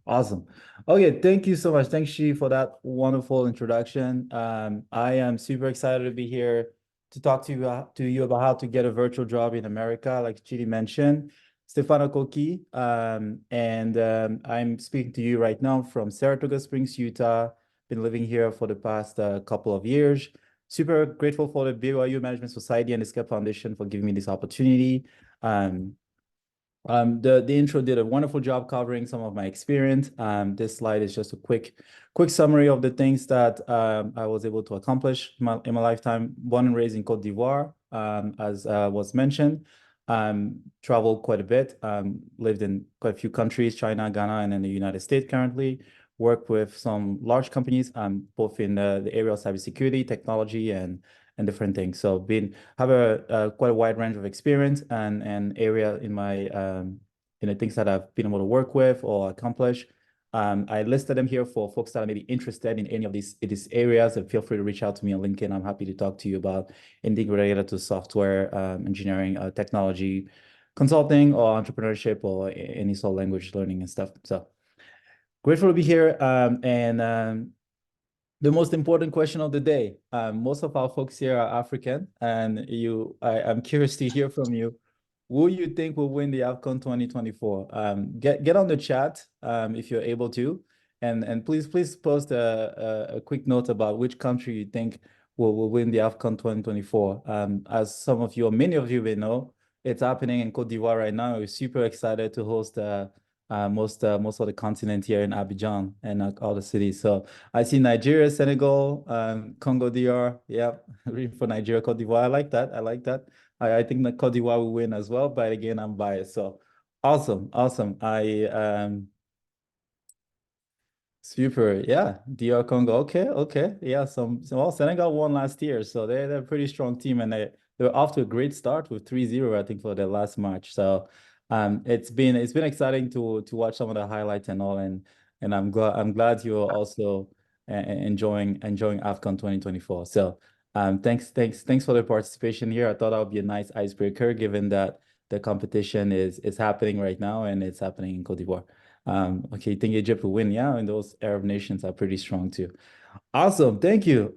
Awesome. Okay, thank you so much. Thanks, Shi, for that wonderful introduction. I am super excited to be here to talk to you about how to get a virtual job in America, like Chidi mentioned. Stephan Akoki, and I'm speaking to you right now from Saratoga Springs, Utah. Been living here for the past couple of years. Super grateful for the BYU Management Society and the Skep Foundation for giving me this opportunity. Um, the intro did a wonderful job covering some of my experience. This slide is just a quick summary of the things that I was able to accomplish in my lifetime. Born and raised in Côte d'Ivoire, as was mentioned. Traveled quite a bit. Lived in quite a few countries, China, Ghana, and in the United States currently. Work with some large companies, both in the area of cybersecurity, technology, and different things. So have a quite a wide range of experience and area in my in the things that I've been able to work with or accomplish. I listed them here for folks that are maybe interested in any of these areas. And feel free to reach out to me on LinkedIn. I'm happy to talk to you about anything related to software engineering, technology, consulting, or entrepreneurship, or any sort of language learning and stuff. So grateful to be here. And the most important question of the day. Most of our folks here are African, and I'm curious to hear from you. Who you think will win the AFCON 2024? Get on the chat if you're able to, and please post a quick note about which country you think will win the AFCON 2024. As some of you, or many of you may know, it's happening in Côte d'Ivoire right now. We're super excited to host most of the continent here in Abidjan and all the cities. So I see Nigeria, Senegal, Congo DR. Yeah, rooting for Nigeria, Cote d'Ivoire. I like that. I like that. I think that Cote d'Ivoire will win as well, but again, I'm biased. So awesome, awesome. Super. Yeah, DR Congo. Okay, okay. Yeah, well, Senegal won last year, so they're a pretty strong team, and they're off to a great start with 3-0, I think, for their last match. So it's been exciting to watch some of the highlights and all, and I'm glad you're also enjoying AFCON 2024. So thanks for the participation here. I thought that would be a nice icebreaker, given that the competition is happening right now and it's happening in Cote d'Ivoire. Okay, you think Egypt will win? Yeah, and those Arab nations are pretty strong too. Awesome, thank you.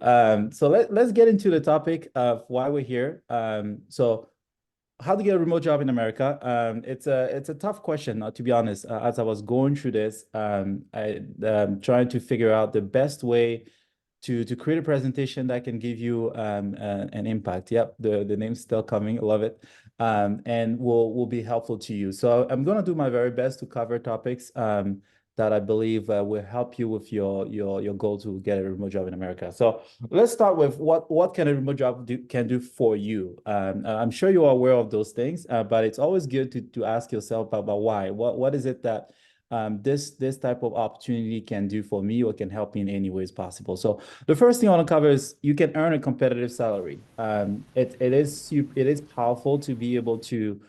So let's get into the topic of why we're here. So how to get a remote job in America? It's a tough question, to be honest. As I was going through this, I trying to figure out the best way to create a presentation that can give you an impact. Yep, the name's still coming. I love it. And will be helpful to you. So I'm gonna do my very best to cover topics that I believe will help you with your goal to get a remote job in America. So let's start with what can a remote job can do for you. I'm sure you are aware of those things, but it's always good to ask yourself about why. What is it that this type of opportunity can do for me or can help me in any ways possible. So the first thing I want to cover is you can earn a competitive salary. It is powerful to be able to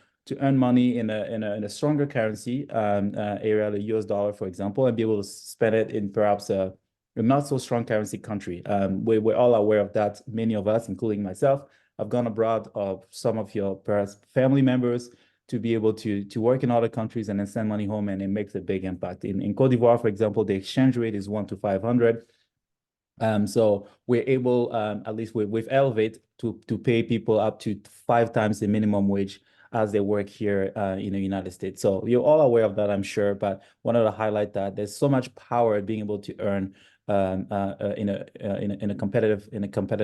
earn money in a stronger currency area, the US dollar, for example, and be able to spend it in perhaps a not so strong currency country. We're all aware of that. Many of us, including myself, have gone abroad, of some of your perhaps family members, to be able to work in other countries and then send money home, and it makes a big impact. In Cote d'Ivoire, for example, the exchange rate is 1 to 500. So we're able, at least with Elevate, to pay people up to 5 times the minimum wage as they work here in the United States. So you're all aware of that, I'm sure, but wanted to highlight that there's so much power being able to earn in a competitive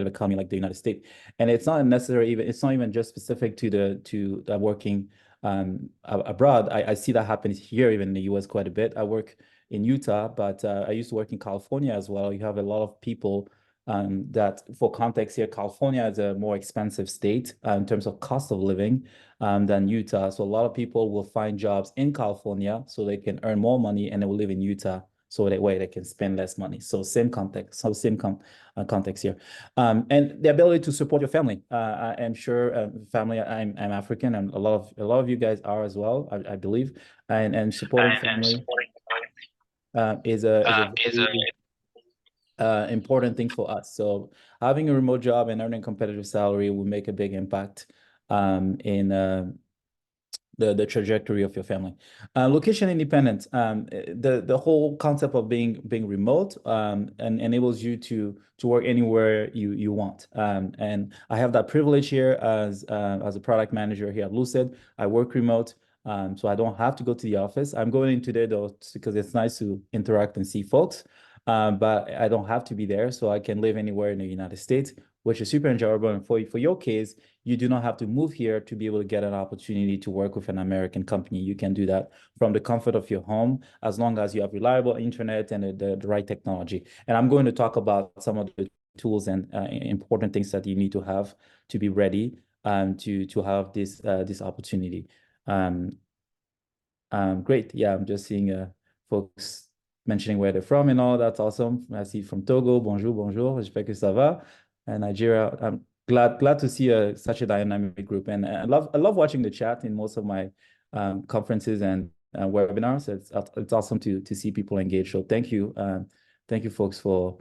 economy like the United States. And it's not necessarily it's not even just specific to the working abroad. I see that happen here, even in the US, quite a bit. I work in Utah, but I used to work in California as well. You have a lot of people that, for context here, California is a more expensive state in terms of cost of living than Utah. So a lot of people will find jobs in California so they can earn more money, and they will live in Utah so that way they can spend less money. So same context, context here. And the ability to support your family. I'm sure family, I'm African, and a lot of you guys are as well, I believe. And supporting family is a very important thing for us. So having a remote job and earning competitive salary will make a big impact in the trajectory of your family. Location independence. The whole concept of being remote and enables you to work anywhere you want. And I have that privilege here as a product manager here at Lucid. I work remote. So I don't have to go to the office. I'm going in today though because it's nice to interact and see folks. But I don't have to be there, so I can live anywhere in the United States, which is super enjoyable. And for your case, you do not have to move here to be able to get an opportunity to work with an American company. You can do that from the comfort of your home, as long as you have reliable internet and the right technology. And I'm going to talk about some of the tools and important things that you need to have to be ready to have this opportunity. Um, Great. Yeah, I'm just seeing folks mentioning where they're from and all. That's awesome. I see from Togo. Bonjour, bonjour. J'espère que ça va. And Nigeria. I'm glad to see such a dynamic group. And I love watching the chat in most of my conferences and webinars. It's awesome to see people engage. So thank you, folks for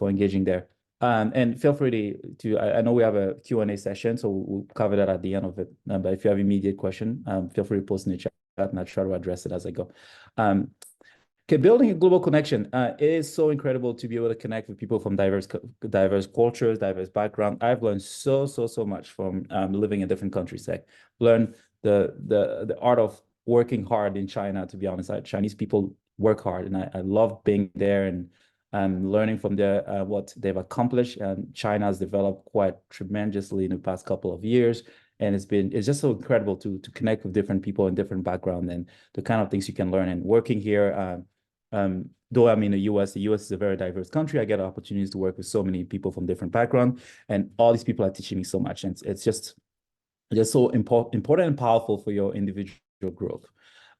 engaging there. And feel free I know we have a Q&A session, so we'll cover that at the end of it. But if you have immediate question, feel free to post in the chat and I'll try to address it as I go. Okay, building a global connection. It is so incredible to be able to connect with people from diverse cultures, diverse backgrounds. I've learned so much from living in different countries. I learned the art of working hard in China. To be honest, Chinese people work hard, and I love being there and learning from what they've accomplished. And China has developed quite tremendously in the past couple of years. And it's just so incredible to connect with different people in different backgrounds and the kind of things you can learn. And working here, though I'm in the US is a very diverse country. I get opportunities to work with so many people from different backgrounds, and all these people are teaching me so much. And it's just so important and powerful for your individual growth.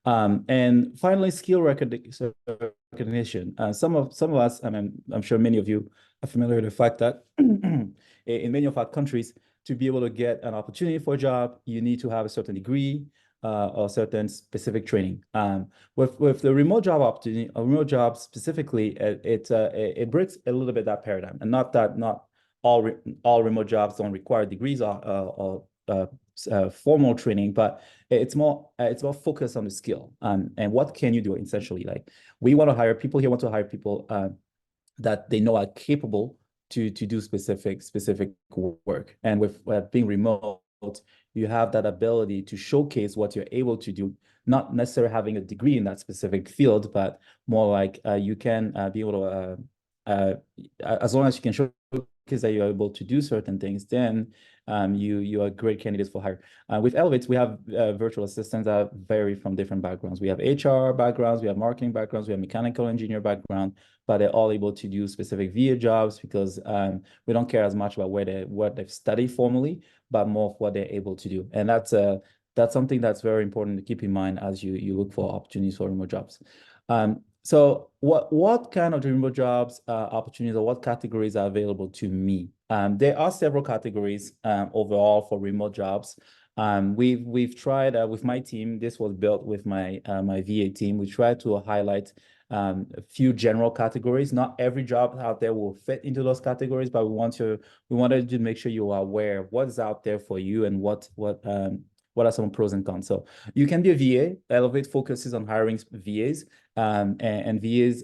And finally, skill recognition. Some of us, and I'm sure many of you are familiar with the fact that in many of our countries, to be able to get an opportunity for a job, you need to have a certain degree or certain specific training. With the remote job opportunity, a remote job specifically, it breaks a little bit that paradigm. And not all remote jobs don't require degrees or formal training, but it's more focused on the skill and what can you do essentially. Like we want to hire people here, want to hire people that they know are capable to do specific work. And with being remote, you have that ability to showcase what you're able to do, not necessarily having a degree in that specific field, but more like you can be able to, as long as you can showcase that you're able to do certain things, then you are great candidates for hire. With Elevate, we have virtual assistants that vary from different backgrounds. We have HR backgrounds, we have marketing backgrounds, we have mechanical engineer background, but they're all able to do specific VA jobs because we don't care as much about what they've studied formally, but more of what they're able to do. And that's something that's very important to keep in mind as you look for opportunities for remote jobs. So what kind of remote jobs opportunities or what categories are available to me? There are several categories overall for remote jobs. We've tried with my team. This was built with my VA team. We tried to highlight a few general categories. Not every job out there will fit into those categories, but we wanted to make sure you are aware of what's out there for you and what are some pros and cons. So you can be a VA. Elevate focuses on hiring VAs, and VAs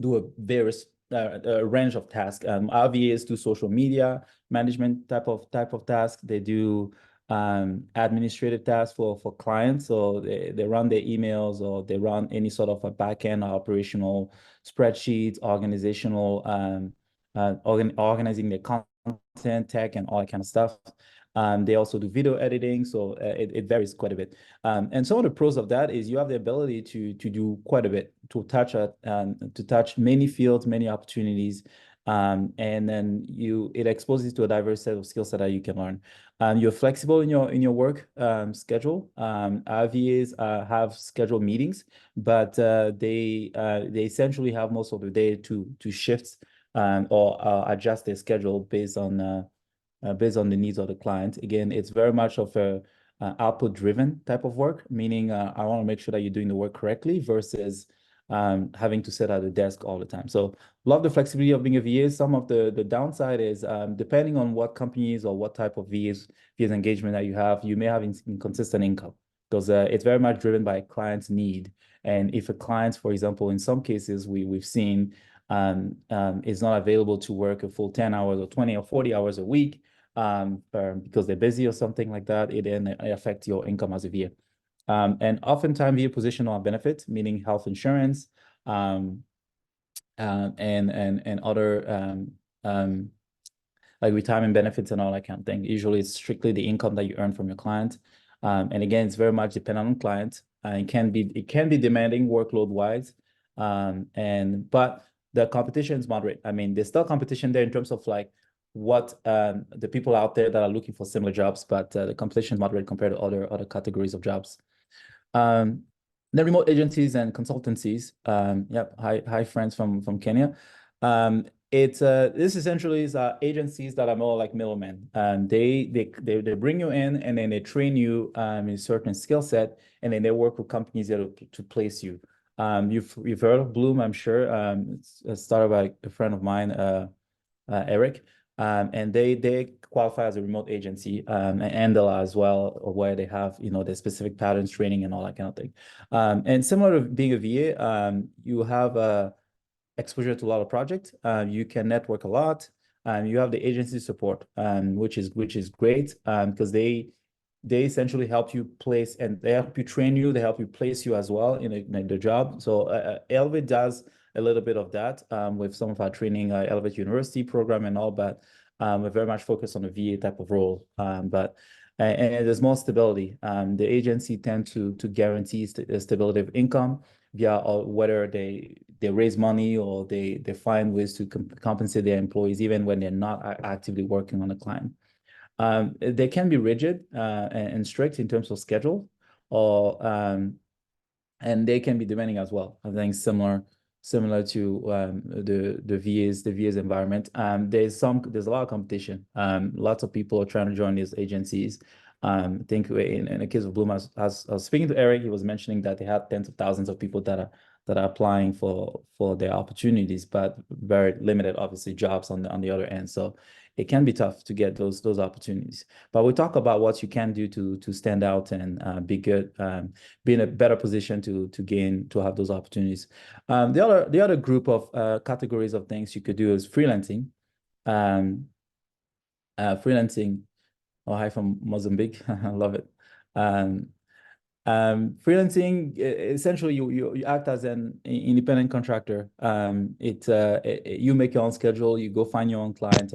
do a various range of tasks. Our VAs do social media management type of task. They do administrative tasks for clients. So they run their emails or they run any sort of a backend operational spreadsheets, organizational, organizing their content, tech, and all that kind of stuff. They also do video editing, so it varies quite a bit. And some of the pros of that is you have the ability to do quite a bit, to touch many fields, many opportunities, and then it exposes you to a diverse set of skill set that you can learn. You're flexible in your work schedule. Our VAs have scheduled meetings, but they essentially have most of the day to shift or adjust their schedule based on the needs of the client. Again, it's very much of a output-driven type of work, meaning I want to make sure that you're doing the work correctly versus having to sit at the desk all the time. So love the flexibility of being a VA. Some of the downside is depending on what companies or what type of VA's engagement that you have, you may have inconsistent income because it's very much driven by client's need. And if a client, for example, in some cases we've seen is not available to work a full 10 hours or 20 or 40 hours a week because they're busy or something like that, it then affects your income as a VA. And oftentimes VA position on benefit, meaning health insurance, and other like retirement benefits and all that kind of thing. Usually it's strictly the income that you earn from your client. And again, it's very much dependent on client. It can be demanding workload wise. But the competition is moderate. I mean, there's still competition there in terms of like what the people out there that are looking for similar jobs, but the competition is moderate compared to other categories of jobs. The remote agencies and consultancies. Yep, hi friends from Kenya. This essentially is agencies that are more like middlemen. They bring you in and then they train you in a certain skill set, and then they work with companies to place you. You've heard of Bloom, I'm sure. It's started by a friend of mine, Eric. And they qualify as a remote agency, and Andela as well, where they have, the specific patterns training and all that kind of thing. And similar to being a VA, you have exposure to a lot of projects. You can network a lot. You have the agency support, which is great because they essentially help you place and they help you train you. They help you place you as well in the job. So Elevate does a little bit of that with some of our training, Elevate University program and all, but we're very much focused on the VA type of role. And there's more stability. The agency tend to guarantee stability of income via whether they raise money or they find ways to compensate their employees even when they're not actively working on a client. They can be rigid and strict in terms of schedule, and they can be demanding as well. I think similar to the VA's environment. There's a lot of competition. Lots of people are trying to join these agencies. I think in the case of Bloom, I was speaking to Eric, he was mentioning that they had tens of thousands of people that are applying for their opportunities, but very limited, obviously, jobs on the other end. So it can be tough to get those opportunities. But we talk about what you can do to stand out and be good, be in a better position to have those opportunities. The other group of categories of things you could do is freelancing. Freelancing. Oh, hi from Mozambique. I love it. Freelancing, essentially you act as an independent contractor. You make your own schedule, you go find your own client.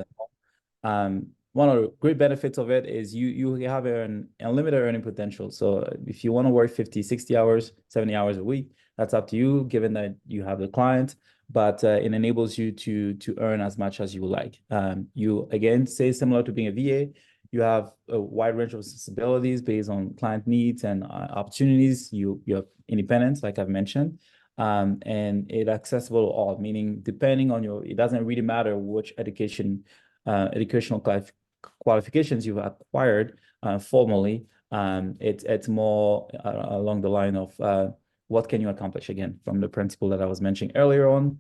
One of the great benefits of it is you have an unlimited earning potential. So if you want to work 50, 60 hours, 70 hours a week, that's up to you, given that you have the client, but it enables you to earn as much as you would like. You, again, say similar to being a VA, you have a wide range of responsibilities based on client needs and opportunities. You have independence, like I've mentioned, and it's accessible to all, meaning depending on it doesn't really matter which educational qualifications you've acquired formally. It's more along the line of what can you accomplish, again, from the principle that I was mentioning earlier on.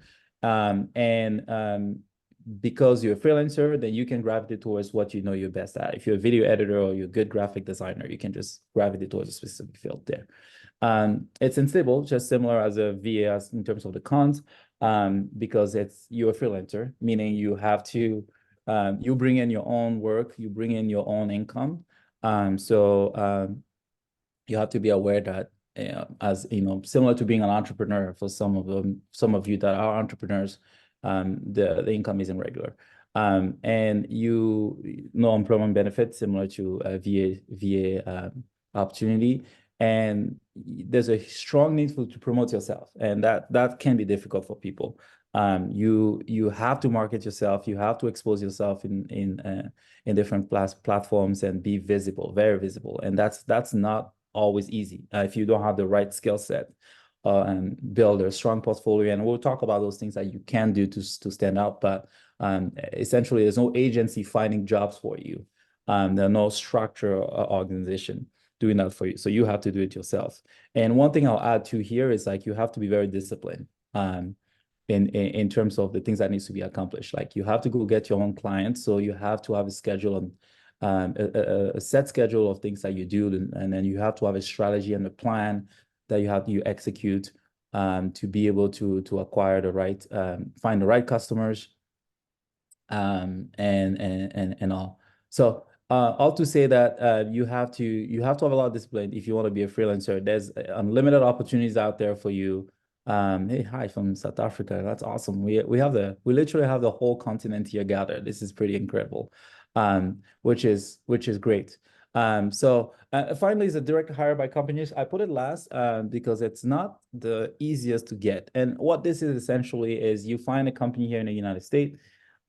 Because you're a freelancer, then you can gravitate towards what you know you're best at. If you're a video editor or you're a good graphic designer, you can just gravitate towards a specific field there. It's unstable, just similar as a VA in terms of the cons, because you're a freelancer, meaning you have to, you bring in your own work, you bring in your own income. So you have to be aware that, as similar to being an entrepreneur, for some of you that are entrepreneurs, the income isn't regular. And no employment benefits similar to a VA opportunity. And there's a strong need to promote yourself, and that can be difficult for people. You have to market yourself, you have to expose yourself in different platforms and be visible, very visible, and that's not always easy if you don't have the right skill set. And build a strong portfolio, and we'll talk about those things that you can do to stand out. But essentially, there's no agency finding jobs for you. There's no structure or organization. doing that for you. So you have to do it yourself. And one thing I'll add to here is like you have to be very disciplined in terms of the things that needs to be accomplished. Like you have to go get your own clients. So you have to have a schedule and a set schedule of things that you do, and then you have to have a strategy and a plan that you execute to be able to acquire the right find the right customers and all. So all to say that you have to have a lot of discipline if you want to be a freelancer. There's unlimited opportunities out there for you. Hey, hi from South Africa. That's awesome. We literally have the whole continent here gathered. This is pretty incredible, which is great. So finally, is a direct hire by companies. I put it last because it's not the easiest to get. And what this is essentially is you find a company here in the United States,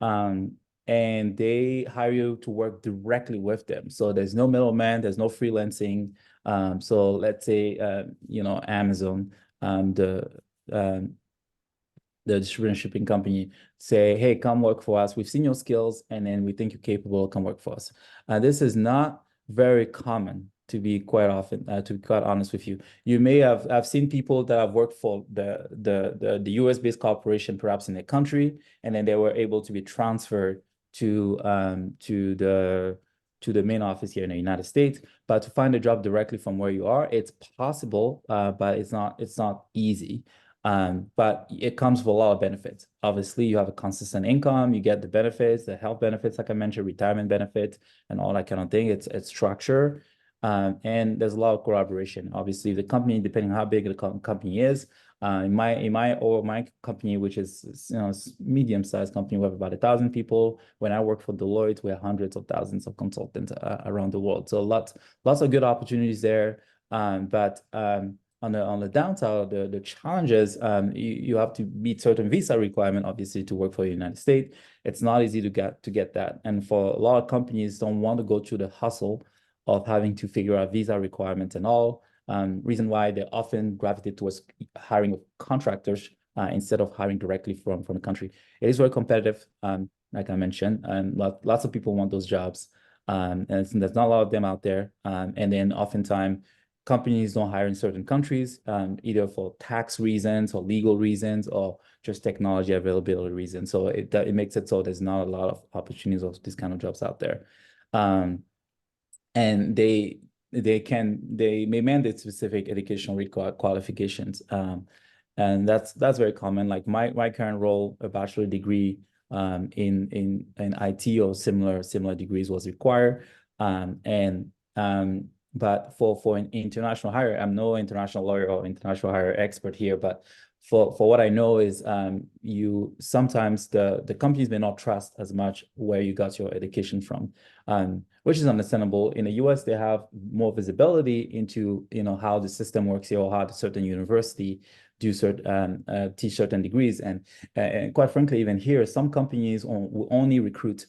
and they hire you to work directly with them. So there's no middleman, there's no freelancing. So let's say, Amazon, the distribution shipping company say, hey, come work for us. We've seen your skills, and then we think you're capable. Come work for us. This is not very common, to be quite honest with you. You may have seen people that have worked for the US-based corporation, perhaps in their country, and then they were able to be transferred to the main office here in the United States. But to find a job directly from where you are, it's possible, but it's not easy. But it comes with a lot of benefits. Obviously, you have a consistent income, you get the benefits, the health benefits, like I mentioned, retirement benefits, and all that kind of thing. It's structure, and there's a lot of collaboration. Obviously, the company, depending on how big the company is, in my company, which is medium-sized company, we have about 1,000 people. When I work for Deloitte, we have hundreds of thousands of consultants around the world. So lots of good opportunities there. But on the downside, the challenges, you have to meet certain visa requirement, obviously, to work for the United States. It's not easy to get that. And for a lot of companies don't want to go through the hustle of having to figure out visa requirements and all. Reason why they often gravitate towards hiring contractors instead of hiring directly from the country. It is very competitive, like I mentioned, and lots of people want those jobs. And there's not a lot of them out there. And then oftentimes, companies don't hire in certain countries, either for tax reasons or legal reasons or just technology availability reasons. So it makes it so there's not a lot of opportunities of these kind of jobs out there. And they may mandate specific educational qualifications. And that's very common. Like my current role, a bachelor degree in IT or similar degrees was required. But for an international hire, I'm no international lawyer or international hire expert here, but for what I know is you sometimes the companies may not trust as much where you got your education from, which is understandable. In the US, they have more visibility into how the system works here, or how the certain university do teach certain degrees, and quite frankly, even here, some companies will only recruit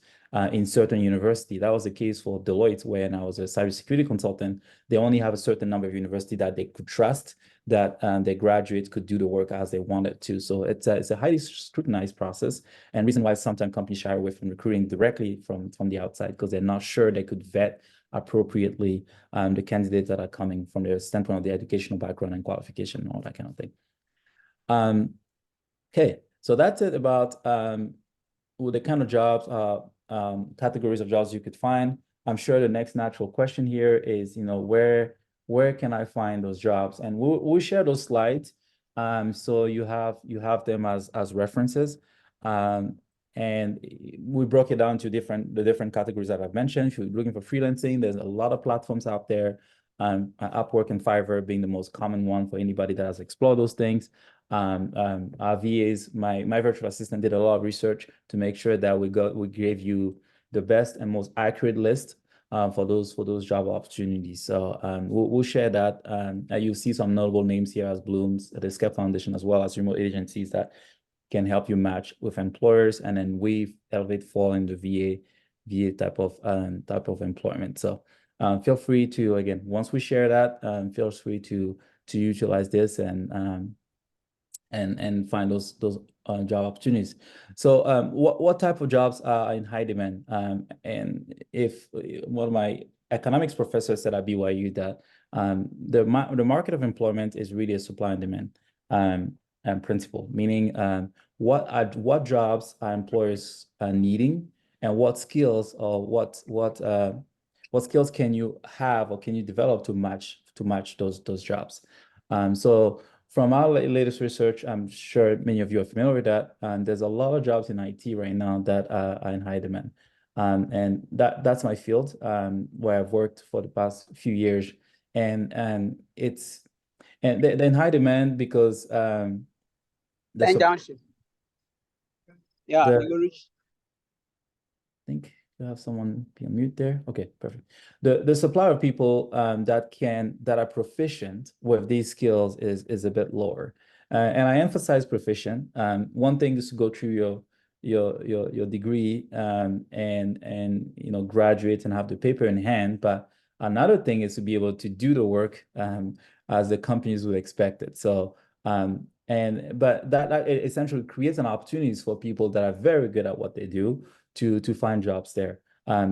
in certain university. That was the case for Deloitte when I was a cybersecurity consultant. They only have a certain number of university that they could trust that their graduates could do the work as they wanted to. So it's a highly scrutinized process, and reason why sometimes companies shy away from recruiting directly from the outside, because they're not sure they could vet appropriately the candidates that are coming from the standpoint of the educational background and qualification and all that kind of thing. Okay, so that's it about the kind of jobs, categories of jobs you could find. I'm sure the next natural question here is, where can I find those jobs? And we'll share those slides, so you have them as references. And we broke it down to the different categories that I've mentioned. If you're looking for freelancing, there's a lot of platforms out there. Upwork and Fiverr being the most common one for anybody that has explored those things. Our VAs, my virtual assistant did a lot of research to make sure that we gave you the best and most accurate list for those job opportunities. So we'll share that. You'll see some notable names here as Bloom's, the Skep Foundation, as well as remote agencies that can help you match with employers, and then we Elevate fall in the VA type of employment. So feel free to, again, once we share that, feel free to utilize this and find those job opportunities. So what type of jobs are in high demand? And if one of my economics professor said at BYU that the market of employment is really a supply and demand principle, meaning what jobs are employers needing, and what skills or what skills can you have or can you develop to match those jobs. So from our latest research, I'm sure many of you are familiar with that. There's a lot of jobs in IT right now that are in high demand. And that's my field where I've worked for the past few years. And they're in high demand because Line downshift. Yeah, I think you have someone be on mute there. Okay, perfect. The supply of people that are proficient with these skills is a bit lower. And I emphasize proficient. One thing is to go through your degree and graduate and have the paper in hand, but another thing is to be able to do the work as the companies would expect it. So but that essentially creates an opportunities for people that are very good at what they do to find jobs there.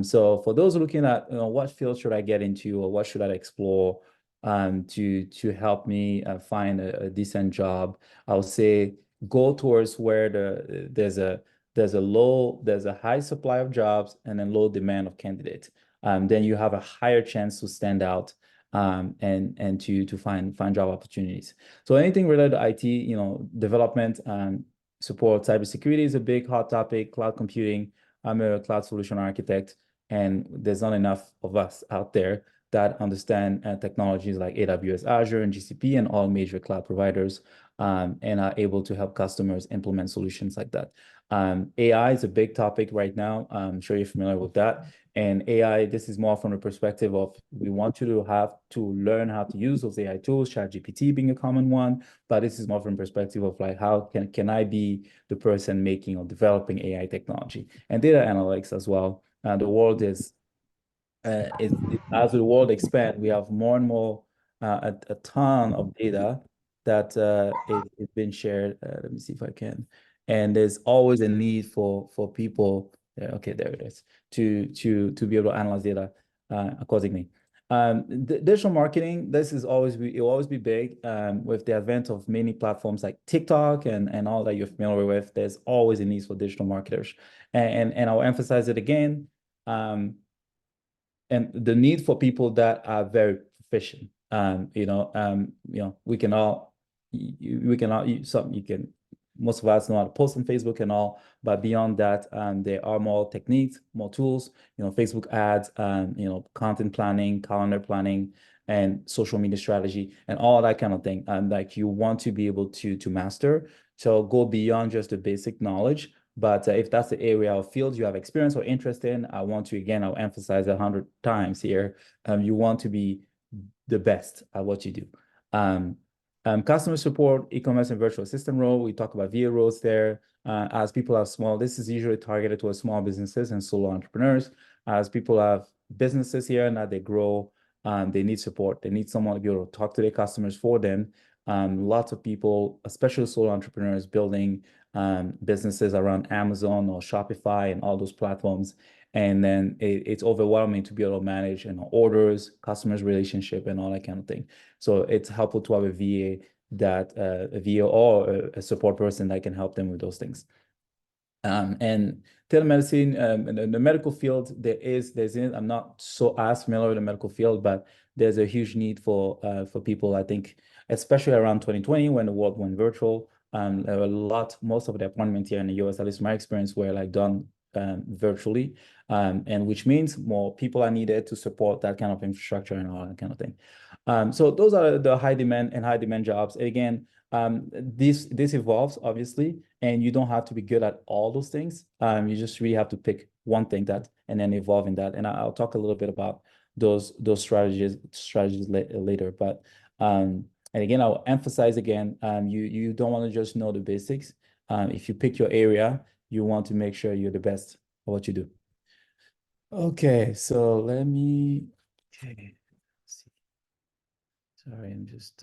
So for those looking at what field should I get into or what should I explore to help me find a decent job, I'll say go towards where there's a high supply of jobs and then low demand of candidates. Then you have a higher chance to stand out and to find job opportunities. So anything related to IT, development, support, cybersecurity is a big hot topic, cloud computing. I'm a cloud solution architect, and there's not enough of us out there that understand technologies like AWS, Azure, and GCP, and all major cloud providers, and are able to help customers implement solutions like that. AI is a big topic right now. I'm sure you're familiar with that. And AI, this is more from the perspective of we want you to have to learn how to use those AI tools, ChatGPT being a common one, but this is more from the perspective of like, how can I be the person making or developing AI technology and data analytics as well. The world as the world expands, we have more and more a ton of data that is being shared. Let me see if I can. And there's always a need for people. Okay, there it is. To be able to analyze data accordingly. Digital marketing, this is it will always be big with the advent of many platforms like TikTok and all that you're familiar with. There's always a need for digital marketers, and I'll emphasize it again. And the need for people that are very proficient. We can all most of us know how to post on Facebook and all, but beyond that, there are more techniques, more tools, Facebook ads, content planning, calendar planning, and social media strategy, and all that kind of thing. Like you want to be able to master. So go beyond just the basic knowledge. But if that's the area of field you have experience or interest in, I'll emphasize 100 times here. You want to be the best at what you do. Customer support, e-commerce, and virtual assistant role. We talk about VA roles there. As people are small, this is usually targeted towards small businesses and solo entrepreneurs. As people have businesses here and that they grow, they need support. They need someone to be able to talk to their customers for them. Lots of people, especially solo entrepreneurs, building businesses around Amazon or Shopify and all those platforms. And then it's overwhelming to be able to manage orders, customers relationship, and all that kind of thing. So it's helpful to have a VA or a support person that can help them with those things. And telemedicine, in the medical field, I'm not so as familiar with the medical field, but there's a huge need for people, I think, especially around 2020 when the world went virtual. Most of the appointments here in the US, at least my experience, were like done virtually, and which means more people are needed to support that kind of infrastructure and all that kind of thing. So those are the high demand jobs. Again, this evolves obviously, and you don't have to be good at all those things. You just really have to pick one thing and then evolve in that. And I'll talk a little bit about those strategies later. But and again, I'll emphasize again, you don't want to just know the basics. If you pick your area, you want to make sure you're the best at what you do. Okay, so let me. Okay, let's see. Sorry, I'm just.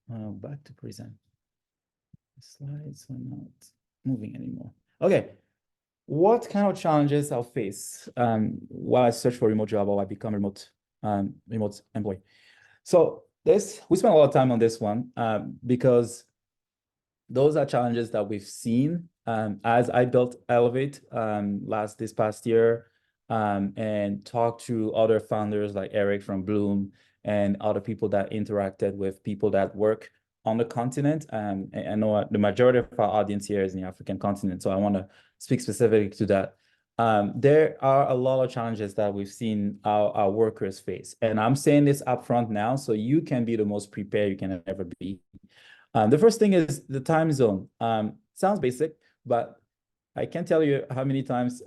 Back to present. The slides are not moving anymore. Okay. What kind of challenges I'll face while I search for a remote job or I become a remote employee? So we spent a lot of time on this one because those are challenges that we've seen as I built Elevate this past year and talked to other founders like Eric from Bloom and other people that interacted with people that work on the continent. I know the majority of our audience here is in the African continent, so I want to speak specifically to that. There are a lot of challenges that we've seen our workers face. And I'm saying this upfront now, so you can be the most prepared you can ever be. The first thing is the time zone. Sounds basic, but I can't tell you how many times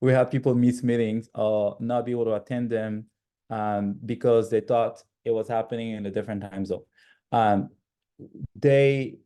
we had people miss meetings or not be able to attend them because they thought it was happening in a different time zone. They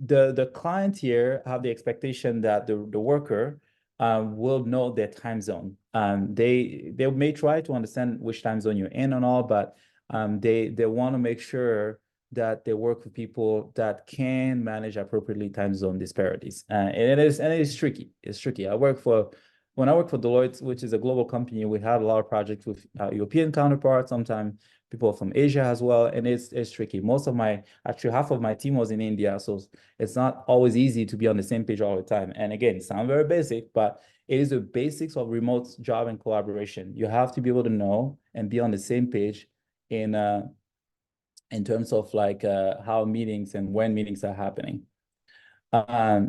the client here have the expectation that the worker will know their time zone. They may try to understand which time zone you're in and all, but they want to make sure that they work with people that can manage appropriately time zone disparities. And it is tricky. It's tricky. When I work for Deloitte, which is a global company, we have a lot of projects with European counterparts, sometimes people from Asia as well, and it's tricky. Actually half of my team was in India, so it's not always easy to be on the same page all the time. And again, it sounds very basic, but it is the basics of remote job and collaboration. You have to be able to know and be on the same page in terms of like how meetings and when meetings are happening.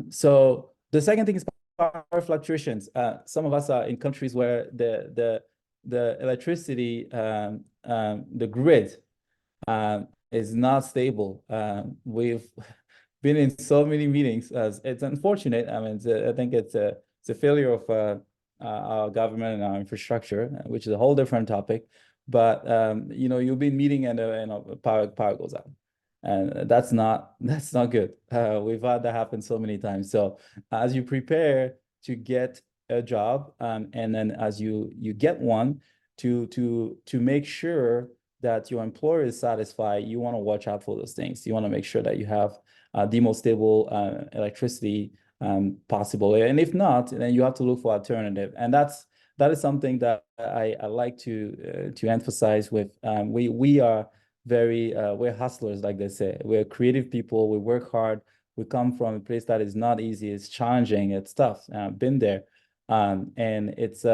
So the second thing is power fluctuations. Some of us are in countries where the electricity, the grid is not stable. We've been in so many meetings. It's unfortunate. I mean, I think it's a failure of our government and our infrastructure, which is a whole different topic. But you'll be meeting and power goes out, and that's not good. We've had that happen so many times. So as you prepare to get a job, and then as you get one, to make sure that your employer is satisfied, you want to watch out for those things. You want to make sure that you have the most stable electricity possible, and if not, then you have to look for alternative. And that is something that I like to emphasize with. We are we're hustlers, like they say. We're creative people. We work hard. We come from a place that is not easy. It's challenging. It's tough. Been there, and it's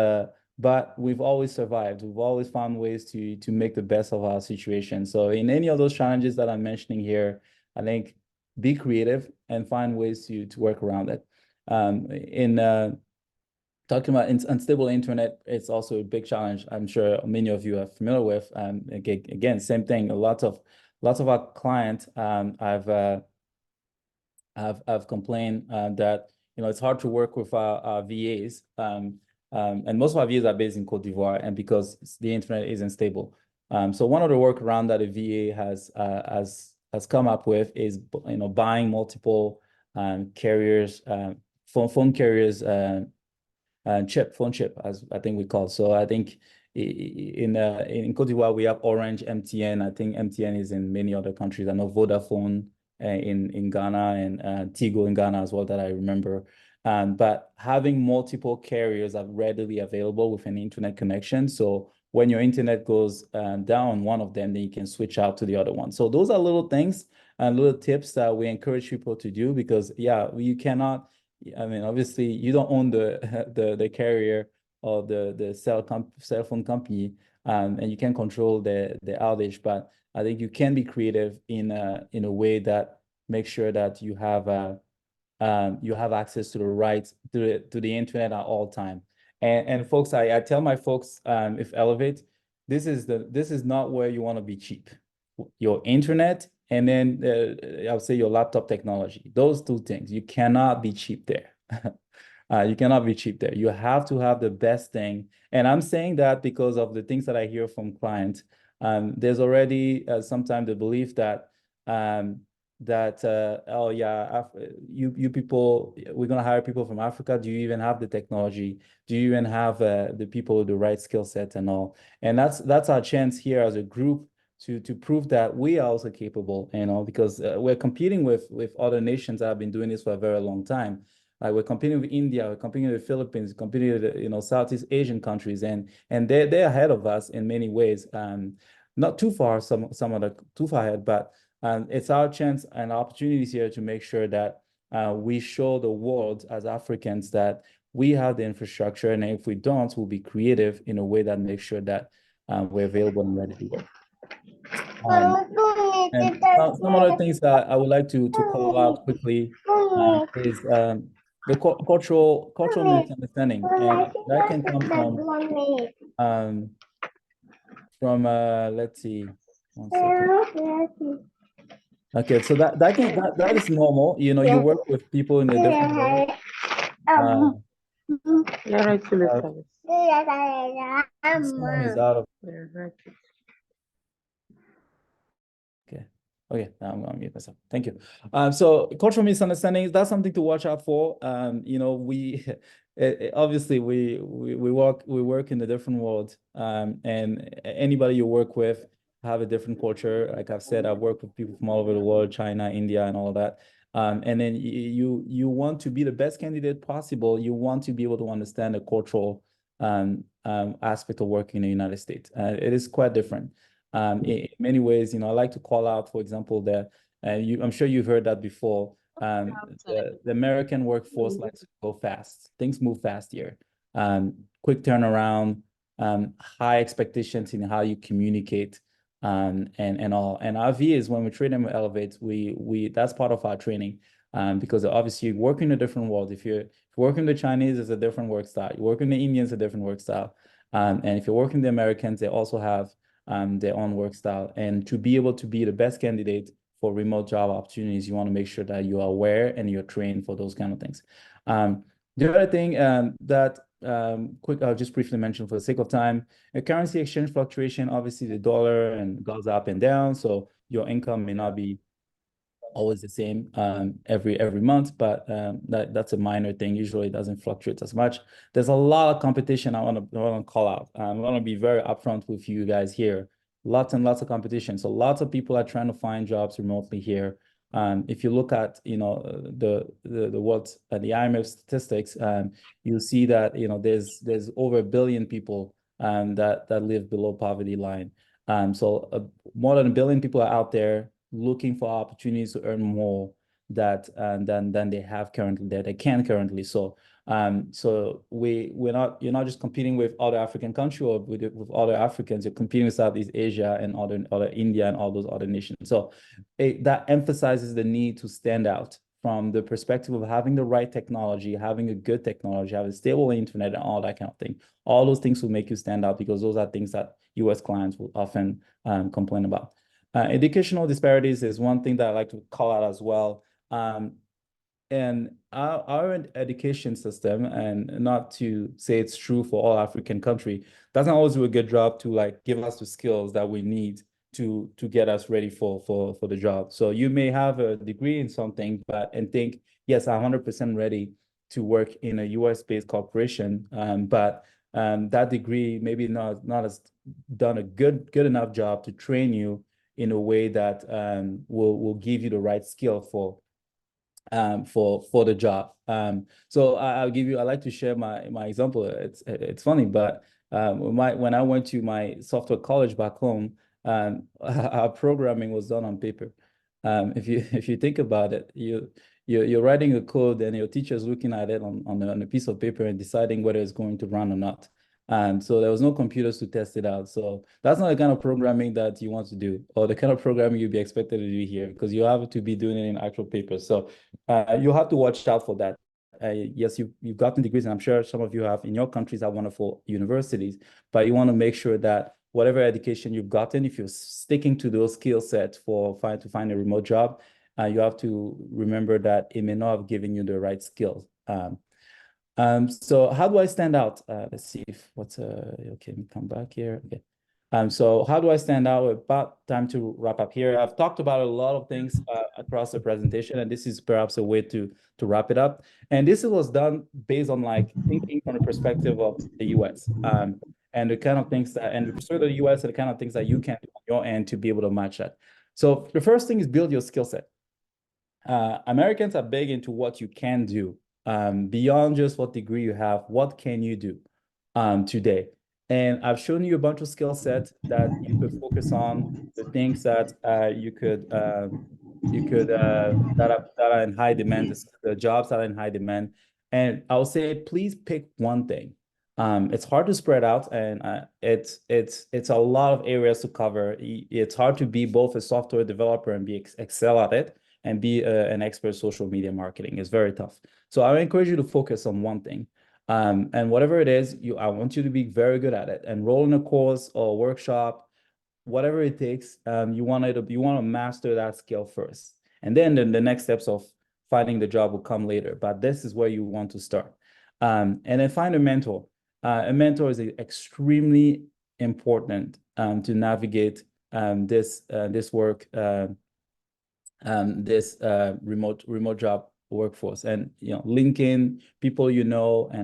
but we've always survived. We've always found ways to make the best of our situation. So in any of those challenges that I'm mentioning here, I think be creative and find ways to work around it. Talking about unstable internet, it's also a big challenge. I'm sure many of you are familiar with. Again, same thing. Lots of our clients have complained that it's hard to work with our VAs. And most of our VAs are based in Cote d'Ivoire, and because the internet isn't stable. So one of the workaround that a VA has come up with is buying multiple carriers, phone carriers. Phone chip, as I think we call it. So I think in Cote d'Ivoire we have Orange, MTN. I think MTN is in many other countries. I know Vodafone in Ghana and Tigo in Ghana as well, that I remember. But having multiple carriers are readily available with an internet connection. So when your internet goes down one of them, then you can switch out to the other one. So those are little things and little tips that we encourage people to do, because you cannot. I mean, obviously, you don't own the carrier or the cell phone company, and you can't control the outage. But I think you can be creative in a way that makes sure that you have access to the internet at all time. And folks, I tell my folks, if Elevate, this is not where you want to be cheap. Your internet, and then I would say your laptop technology. Those two things, you cannot be cheap there. You cannot be cheap there. You have to have the best thing. And I'm saying that because of the things that I hear from clients. There's already sometimes the belief that oh yeah, you people, we're gonna hire people from Africa. Do you even have the technology? Do you even have the people with the right skill set and all? And that's our chance here as a group to prove that we are also capable, because we're competing with other nations that have been doing this for a very long time. Like we're competing with India, we're competing with the Philippines, competing with, you know, Southeast Asian countries, and they're ahead of us in many ways. Not too far, some of the too far ahead, but it's our chance and opportunities here to make sure that we show the world as Africans that we have the infrastructure, and if we don't, we'll be creative in a way that makes sure that we're available and ready to work. And some other things that I would like to call out quickly is the cultural misunderstanding, and that can come from let's see, 1 second. Okay, so that is normal. You know, you work with people in a different way. Someone is out of. Okay. Okay, now I'm gonna mute myself. Thank you. So cultural misunderstandings, that's something to watch out for. You know, we obviously we work in a different world. And anybody you work with have a different culture. Like I've said, I've worked with people from all over the world, China, India, and all that. And then you want to be the best candidate possible. You want to be able to understand the cultural aspect of working in the United States. It is quite different. In many ways, you know, I like to call out, for example, that I'm sure you've heard that before. The American workforce likes to go fast. Things move fast here. Quick turnaround, high expectations in how you communicate, and all. And our view is when we train them with Elevate, we that's part of our training, because obviously you work in a different world. If you're working the Chinese, it's a different work style. You work in the Indians, a different work style. And if you're working the Americans, they also have their own work style. And to be able to be the best candidate for remote job opportunities, you want to make sure that you are aware and you're trained for those kind of things. The other thing that I'll just briefly mention for the sake of time, a currency exchange fluctuation, obviously the dollar and goes up and down, so your income may not be always the same every month, but that's a minor thing. Usually it doesn't fluctuate as much. There's a lot of competition I want to call out. I want to be very upfront with you guys here. Lots and lots of competition. So lots of people are trying to find jobs remotely here. If you look at, you know, the IMF statistics, you'll see that, you know, there's over 1 billion people that live below poverty line. So more than 1 billion people are out there looking for opportunities to earn more than they have currently, that they can currently. So you're not just competing with other African countries or with other Africans, you're competing with Southeast Asia and other India and all those other nations. So that emphasizes the need to stand out from the perspective of having the right technology, having a good technology, having a stable internet and all that kind of thing. All those things will make you stand out because those are things that US clients will often complain about. Educational disparities is one thing that I like to call out as well. And our education system, and not to say it's true for all African country, doesn't always do a good job to like give us the skills that we need to get us ready for the job. So you may have a degree in something, and think, yes, I'm 100% ready to work in a US-based corporation, but that degree maybe not has done a good enough job to train you in a way that will give you the right skill for the job. So I like to share my example. It's funny, but when I went to my software college back home, our programming was done on paper. If you think about it, you're writing a code and your teacher's looking at it on a piece of paper and deciding whether it's going to run or not. So there was no computers to test it out. So that's not the kind of programming that you want to do, or the kind of programming you'd be expected to do here, because you have to be doing it in actual paper. So you have to watch out for that. Yes, you've gotten degrees, and I'm sure some of you have in your countries have wonderful universities, but you want to make sure that whatever education you've gotten, if you're sticking to those skill sets to find a remote job, you have to remember that it may not have given you the right skills. So how do I stand out? Let's see if okay, let me come back here. Okay. So how do I stand out? About time to wrap up here. I've talked about a lot of things across the presentation, and this is perhaps a way to wrap it up. And this was done based on like thinking from the perspective of the US, and the kind of things that, and the perspective of the US, and the kind of things that you can do on your end to be able to match that. So the first thing is build your skill set. Americans are big into what you can do. beyond just what degree you have, what can you do today? And I've shown you a bunch of skill sets that you could focus on, the things that that are in high demand, the jobs that are in high demand. And I'll say, please pick one thing. It's hard to spread out, and it's a lot of areas to cover. It's hard to be both a software developer and be excel at it, and be an expert social media marketing. It's very tough. So I encourage you to focus on one thing. And whatever it is, I want you to be very good at it. Enroll in a course or workshop, whatever it takes. You want to master that skill first, and then the next steps of finding the job will come later. But this is where you want to start. And then find a mentor. A mentor is extremely important to navigate this work, this remote job workforce, and LinkedIn, people and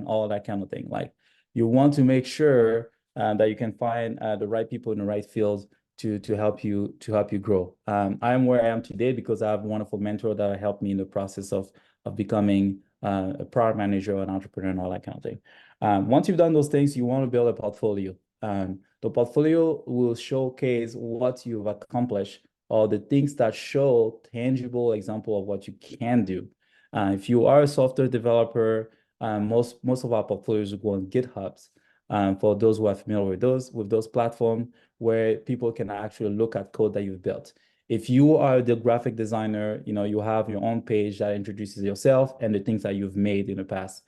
all that kind of thing. Like, you want to make sure that you can find the right people in the right fields to help you grow. I am where I am today because I have a wonderful mentor that helped me in the process of becoming a product manager, an entrepreneur, and all that kind of thing. Once you've done those things, you want to build a portfolio. The portfolio will showcase what you've accomplished, or the things that show tangible example of what you can do. If you are a software developer, most of our portfolios will go on GitHubs. For those who are familiar with those platforms, where people can actually look at code that you've built. If you are the graphic designer, you have your own page that introduces yourself and the things that you've made in the past.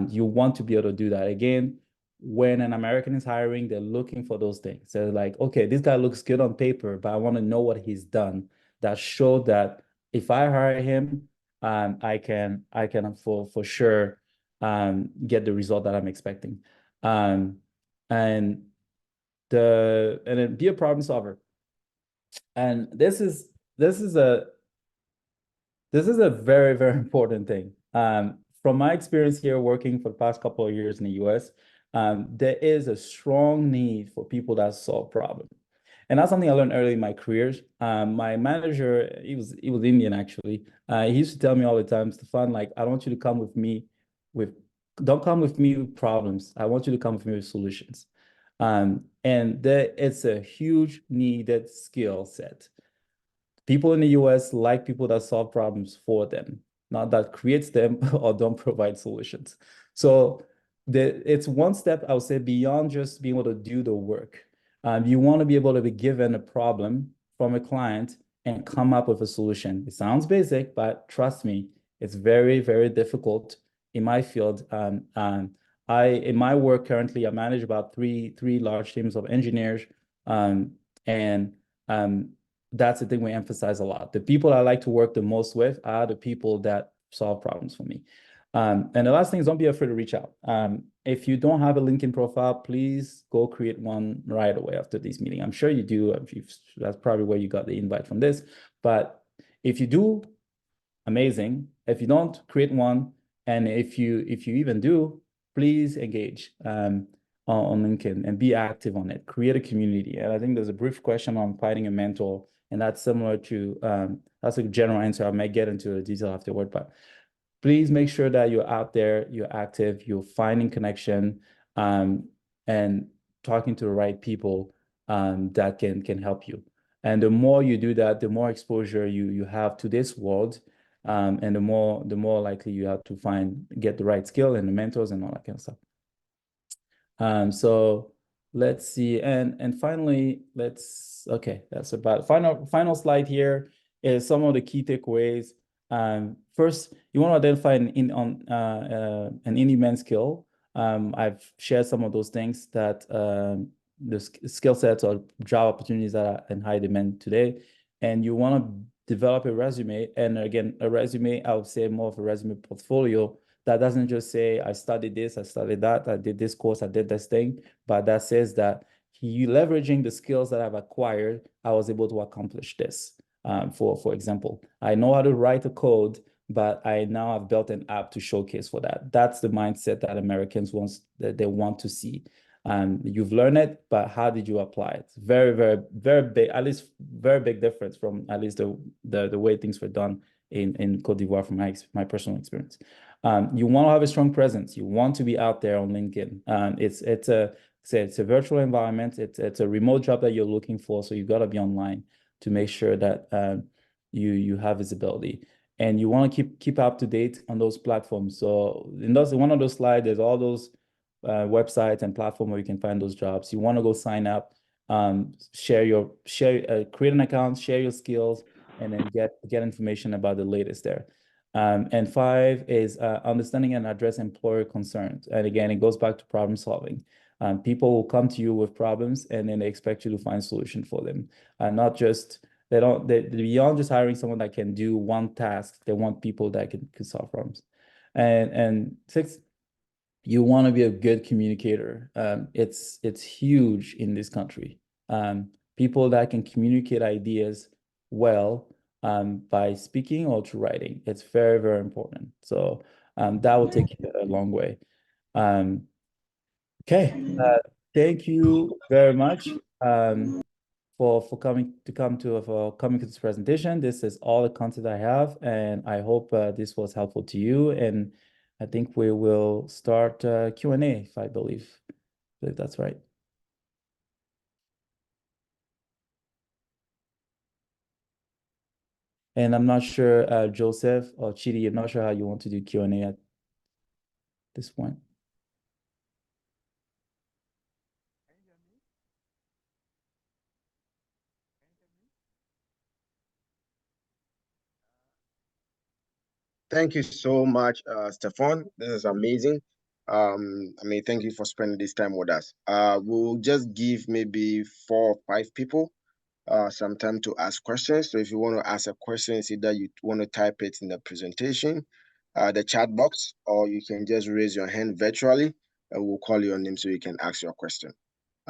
You want to be able to do that. Again, when an American is hiring, they're looking for those things. They're like, okay, this guy looks good on paper, but I want to know what he's done that show that if I hire him, I can for sure get the result that I'm expecting. And then be a problem solver. And this is a very, very important thing. From my experience here working for the past couple of years in the US, there is a strong need for people that solve problems. And that's something I learned early in my career. My manager, he was Indian actually. He used to tell me all the time, Stephan, like, I don't want you to come with me don't come with me with problems. I want you to come with me with solutions. And it's a huge needed skill set. People in the US like people that solve problems for them, not that creates them or don't provide solutions. So it's one step, I would say, beyond just being able to do the work. You want to be able to be given a problem from a client and come up with a solution. It sounds basic, but trust me, it's very, very difficult in my field. In my work currently, I manage about three large teams of engineers, and that's the thing we emphasize a lot. The people I like to work the most with are the people that solve problems for me. And the last thing is, don't be afraid to reach out. If you don't have a LinkedIn profile, please go create one right away after this meeting. I'm sure you do. That's probably where you got the invite from this. But if you do, amazing. If you don't, create one. And if you even do, please engage on LinkedIn and be active on it. Create a community. And I think there's a brief question on finding a mentor, and that's similar to that's a general answer. I might get into the detail afterward, but please make sure that you're out there, you're active, you're finding connection, and talking to the right people that can help you. And the more you do that, the more exposure you have to this world, and the more likely you have to get the right skill and the mentors and all that kind of stuff. So let's see, and finally, that's about final slide here is some of the key takeaways. First, you want to identify an in-demand skill. I've shared some of those things that the skill sets or job opportunities that are in high demand today, and you want to develop a resume. And again, a resume, I would say more of a resume portfolio that doesn't just say, I studied this, I studied that, I did this course, I did this thing, but that says that you leveraging the skills that I've acquired, I was able to accomplish this. For example, I know how to write a code, but I now have built an app to showcase for that. That's the mindset that Americans want to see. You've learned it, but how did you apply it? Very, very, very big, at least very big difference from at least the way things were done in Cote d'Ivoire from my personal experience. You want to have a strong presence. You want to be out there on LinkedIn. It's a virtual environment. It's a remote job that you're looking for. So you've got to be online to make sure that you have visibility. And you want to keep up to date on those platforms. So in one of those slides, there's all those websites and platforms where you can find those jobs. You want to go sign up, create an account, share your skills, and then get information about the latest there. And 5 is understanding and address employer concerns. And again, it goes back to problem solving. People will come to you with problems, and then they expect you to find a solution for them. Not just they beyond just hiring someone that can do one task. They want people that can solve problems. And 6, you want to be a good communicator. It's huge in this country. People that can communicate ideas well by speaking or through writing. It's very, very important. So that will take you a long way. Okay. Thank you very much for coming to this presentation. This is all the content I have, and I hope this was helpful to you. And I think we will start Q&A, if I believe that's right. And I'm not sure, Joseph or Chidi, I'm not sure how you want to do Q&A at this point. Thank you so much, Stephan. This is amazing. Thank you for spending this time with us. We'll just give maybe 4 or 5 people some time to ask questions. So if you want to ask a question, it's either you want to type it in the presentation, the chat box, or you can just raise your hand virtually, and we'll call your name so you can ask your question.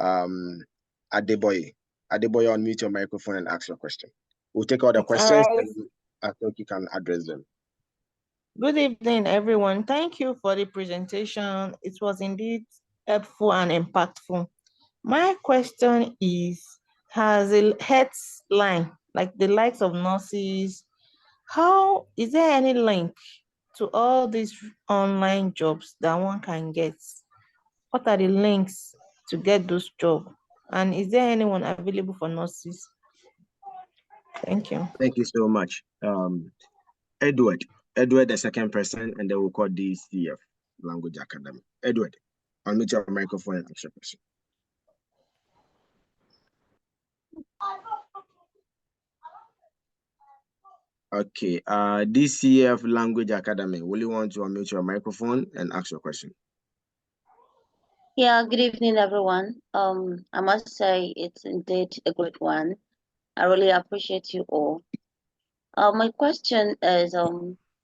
Adeboye, unmute your microphone and ask your question. We'll take all the questions, and I think you can address them. Good evening, everyone. Thank you for the presentation. It was indeed helpful and impactful. My question is, has a health line, like the likes of nurses, is there any link to all these online jobs that one can get? What are the links to get those jobs? And is there anyone available for nurses? Thank you. Thank you so much. Edward, the second person, and then we'll call the CF Language Academy. Edward, unmute your microphone and ask your question. Okay, DCF Language Academy, will you want to unmute your microphone and ask your question? Yeah, good evening, everyone. I must say it's indeed a great one. I really appreciate you all. My question is,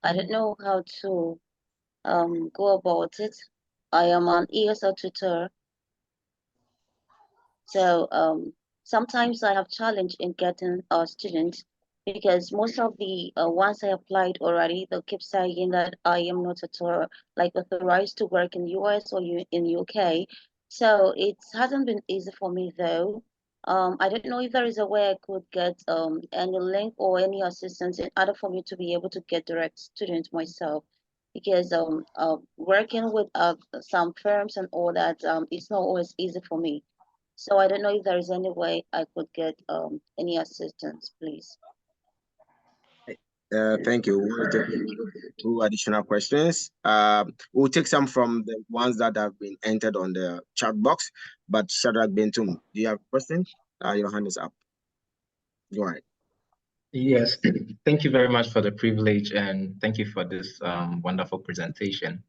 I don't know how to go about it. I am an ESL tutor. So sometimes I have challenge in getting students, because most of the ones I applied already, they'll keep saying that I am not authorized to work in US or in UK. So it hasn't been easy for me though. I don't know if there is a way I could get any link or any assistance in order for me to be able to get direct students myself, because working with some firms and all that, it's not always easy for me. So I don't know if there is any way I could get any assistance, please. Thank you. We'll take 2 additional questions. We'll take some from the ones that have been entered on the chat box. But Shadrach Bentum, do you have a question? Your hand is up. Go ahead. Yes, thank you very much for the privilege, and thank you for this wonderful presentation.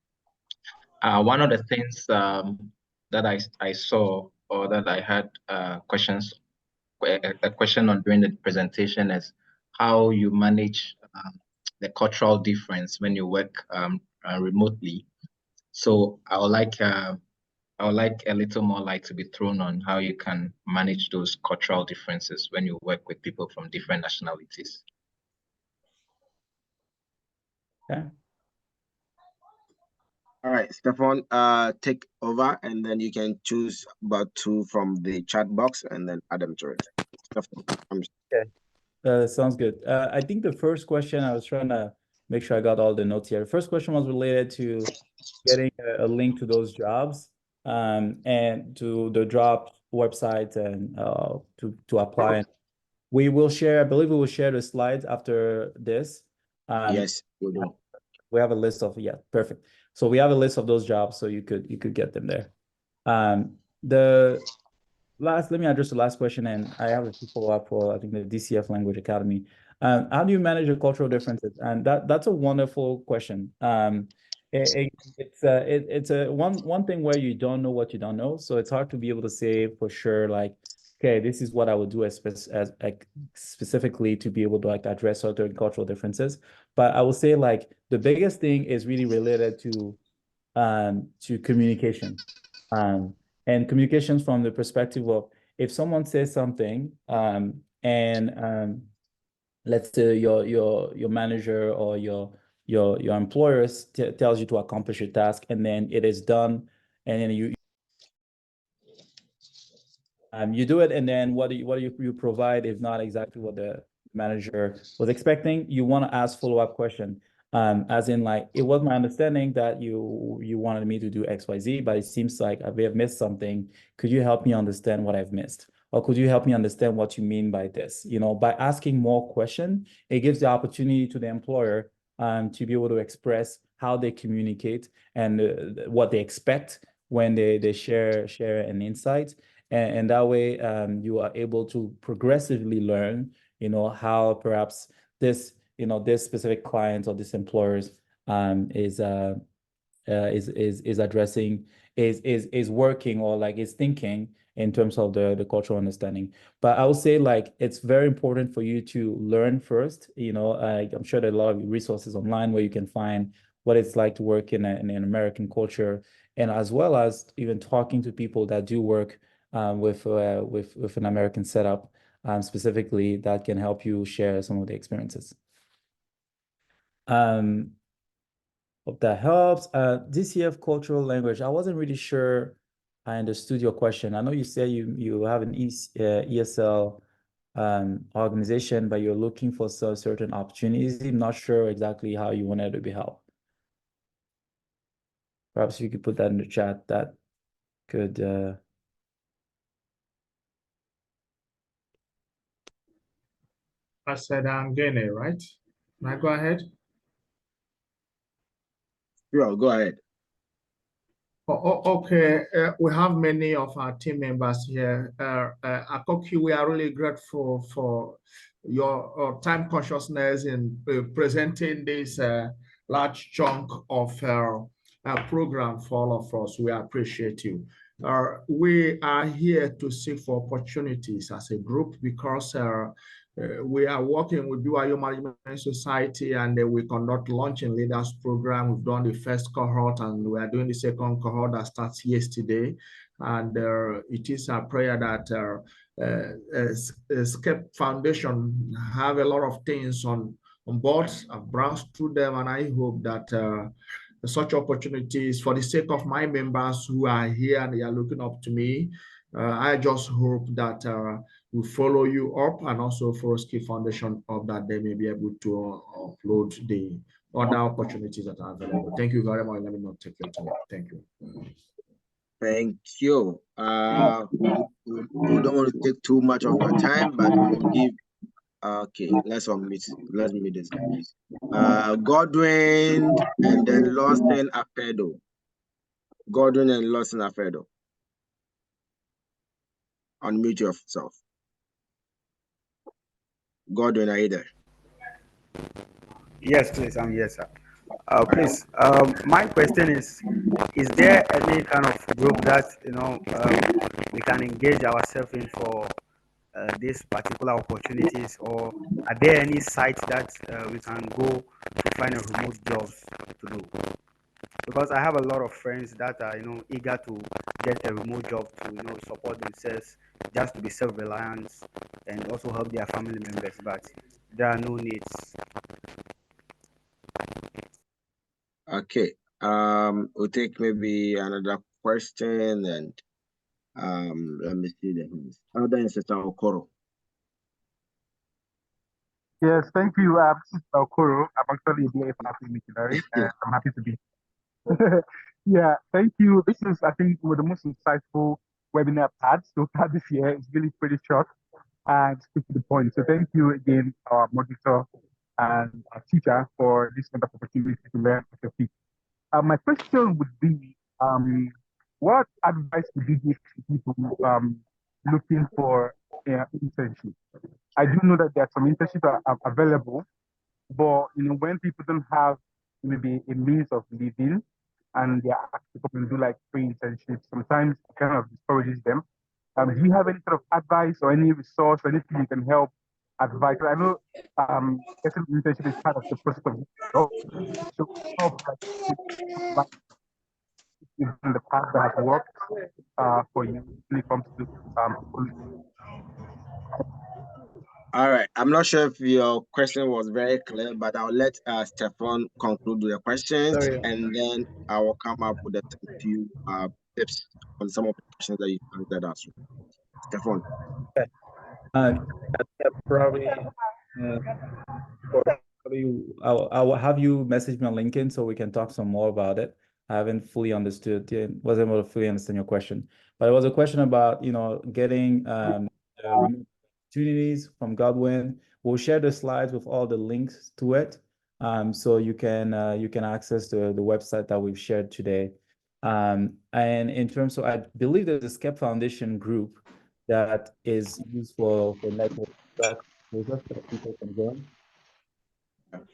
One of the things that I saw, or that I had a question on during the presentation, is how you manage the cultural difference when you work remotely. So I would like a little more light to be thrown on how you can manage those cultural differences when you work with people from different nationalities. Okay. All right, Stephan, take over, and then you can choose about 2 from the chat box and then add them to it. Stephan, Okay. Sounds good. I think the first question, I was trying to make sure I got all the notes here. The first question was related to getting a link to those jobs and to the job website and to apply. We will share, I believe we will share the slides after this. yes, we do. We have a list of, yeah, perfect. So we have a list of those jobs, so you could get them there. Let me address the last question, and I have a follow-up for, I think, the DCF Language Academy. How do you manage the cultural differences? And that's a wonderful question. It's a one thing where you don't know what you don't know, so it's hard to be able to say for sure, like, okay, this is what I would do as like specifically to be able to like address certain cultural differences. But I will say like the biggest thing is really related to communication. And communications from the perspective of if someone says something and let's say your manager or your employer tells you to accomplish a task and then it is done and then you do it, and then what do you provide is not exactly what the manager was expecting. You want to ask follow-up question, as in like, it was my understanding that you wanted me to do XYZ, but it seems like I may have missed something. Could you help me understand what I've missed? Or could you help me understand what you mean by this? You know, by asking more questions, it gives the opportunity to the employer to be able to express how they communicate and what they expect when they share an insight. And that way you are able to progressively learn, you know, how perhaps this, you know, this specific client or this employers is addressing, is working or like is thinking in terms of the cultural understanding. But I would say like it's very important for you to learn first. You know, I'm sure there are a lot of resources online where you can find what it's like to work in an American culture, and as well as even talking to people that do work with an American setup, specifically, that can help you share some of the experiences. Hope that helps. DCF cultural language. I wasn't really sure I understood your question. I know you said you have an ESL organization, but you're looking for certain opportunities. I'm not sure exactly how you wanted to be helped. Perhaps you could put that in the chat. That could. I said I'm Gene, right? Can I go ahead? Yeah, go ahead. Okay, we have many of our team members here. Akoki, we are really grateful for your time consciousness in presenting this large chunk of program for all of us. We appreciate you. We are here to seek for opportunities as a group because we are working with BYU Management Society, and we conduct launching leaders program. We've done the first cohort and we are doing the second cohort that starts yesterday. And it is our prayer that Skep Foundation have a lot of things on board. I've browsed through them, and I hope that such opportunities, for the sake of my members who are here and they are looking up to me, I just hope that we follow you up and also follow Skep Foundation up, that they may be able to upload the other opportunities that are available. Thank you very much. Let me not take your time. Thank you. Thank you. We don't want to take too much of your time, but we'll give. Okay, let's meet this guy. Godwin and then Lawson Afedo. Godwin and Lawson Afedo. Unmute yourself. Godwin, are you there? Yes, please. I'm here, sir. Please, my question is there any kind of group that we can engage ourselves in for these particular opportunities, or are there any sites that we can go to find a remote jobs to do? Because I have a lot of friends that are eager to get a remote job to support themselves, just to be self-reliant and also help their family members, but there are no needs. Okay. We'll take maybe another question, and let me see the hands. Other is Sister Okoro. Yes, thank you. This is Okoro. I'm actually a BA faculty missionary, and I'm happy to be. Yeah, thank you. This is, I think, one of the most insightful webinar I've had so far this year. It's really pretty short and stick to the point. So thank you again, our moderator and our teacher, for this kind of opportunity to learn at your feet. My question would be, what advice would you give to people looking for internship? I do know that there are some internships are available, but when people don't have maybe a means of living and they are asked to come and do like free internships, sometimes it kind of discourages them. Do you have any sort of advice or any resource or anything you can help advise? I know getting an internship is part of the process of job. So help like in the past that has worked for you when it comes to All right. I'm not sure if your question was very clear, but I'll let Stephan conclude with the questions, and then I will come up with a few tips on some of the questions that you answered us. Stephan. Probably, I'll have you message me on LinkedIn so we can talk some more about it. I haven't fully understood, wasn't able to fully understand your question, but it was a question about, getting opportunities from Godwin. We'll share the slides with all the links to it, so you can access the website that we've shared today. And in terms of, I believe there's a Skep Foundation group that is used for network. People can join.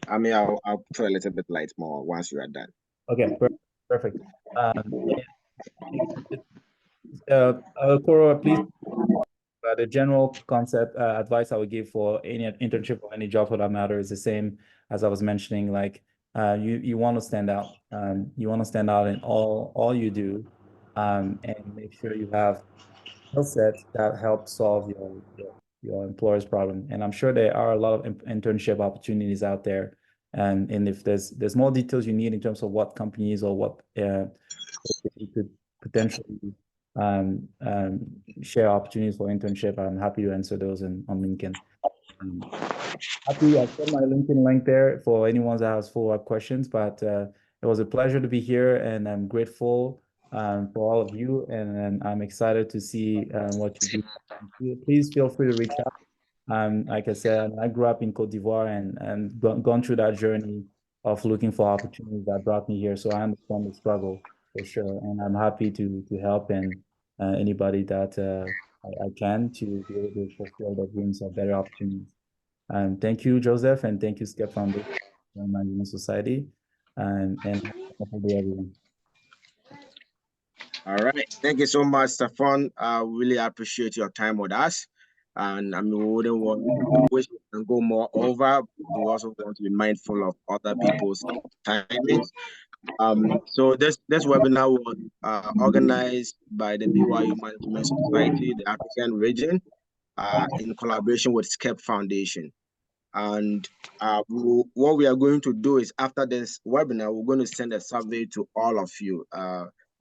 I mean, I'll throw a little bit light more once you are done. Okay, perfect. Coro, please, the general concept advice I would give for any internship or any job for that matter is the same as I was mentioning. Like, you want to stand out. You want to stand out in all you do, and make sure you have skill sets that help solve your employer's problem. And I'm sure there are a lot of internship opportunities out there. And if there's more details you need in terms of what companies or what you could potentially share opportunities for internship, I'm happy to answer those on LinkedIn. Happy I put my LinkedIn link there for anyone that has follow-up questions. But it was a pleasure to be here, and I'm grateful for all of you, and I'm excited to see what you do. Please feel free to reach out. Like I said, I grew up in Cote d'Ivoire and gone through that journey of looking for opportunities that brought me here. So I understand the struggle for sure, and I'm happy to help and anybody that I can to be able to fulfill their dreams of better opportunities. Thank you, Joseph, and thank you, Skep Foundation and Management Society, and have a good day, everyone. All right. Thank you so much, Stephan. I really appreciate your time with us. And I mean, we wouldn't want to wish we can go more over. We also want to be mindful of other people's timings. So this webinar was organized by the BYU Management Society, the African region, in collaboration with Skep Foundation. And what we are going to do is, after this webinar, we're going to send a survey to all of you.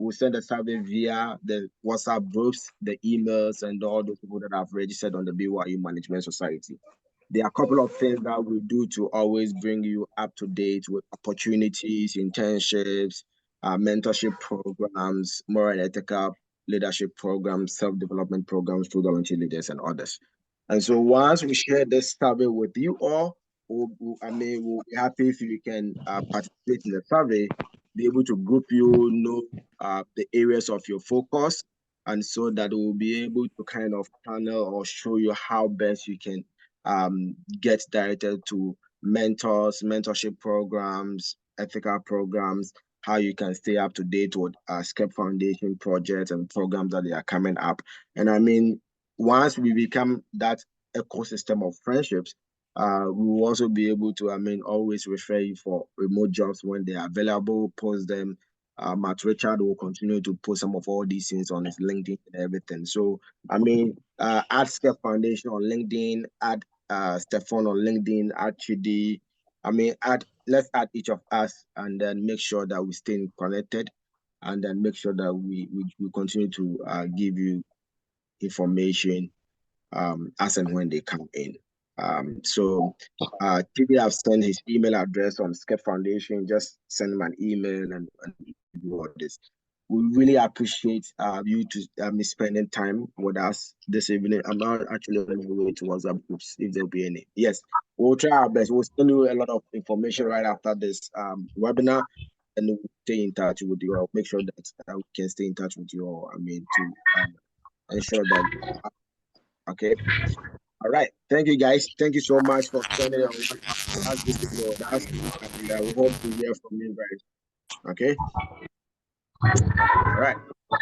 We'll send a survey via the WhatsApp groups, the emails, and all those people that have registered on the BYU Management Society. There are a couple of things that we do to always bring you up to date with opportunities, internships, mentorship programs, moral and ethical leadership programs, self-development programs through volunteer leaders and others. And so once we share this survey with you all, we'll be happy if you can participate in the survey, be able to group the areas of your focus, and so that we'll be able to kind of panel or show you how best you can get directed to mentors, mentorship programs, ethical programs, how you can stay up to date with Skep Foundation projects and programs that they are coming up. And I mean, once we become that ecosystem of friendships, we will also be able to, always refer you for remote jobs when they are available, post them. Matt Richard will continue to post some of all these things on his LinkedIn and everything. So, add Skep Foundation on LinkedIn, add Stephan on LinkedIn, add Chidi, add let's add each of us and then make sure that we stay connected, and then make sure that we continue to give you information as and when they come in. So TD have sent his email address on Skep Foundation. Just send him an email and do all this. We really appreciate you to spending time with us this evening. I'm not actually on my way to WhatsApp groups if there'll be any. Yes, we'll try our best. We'll send you a lot of information right after this webinar, and we'll stay in touch with you all. Make sure that we can stay in touch with you all. I mean, to ensure that. Okay. All right. Thank you, guys. Thank you so much for spending your last this evening with us, and we hope to hear from you guys. Okay. All right.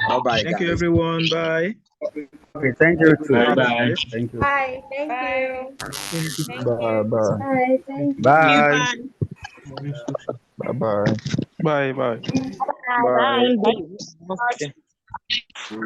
Bye-bye, guys. Thank you, everyone. Bye. Okay, thank you too. Bye-bye. Thank you. Bye. Thank you. Thank Bye. you. Bye. Bye. Thank you. Bye. Bye. Bye. Bye. Bye. Bye. Bye. Okay.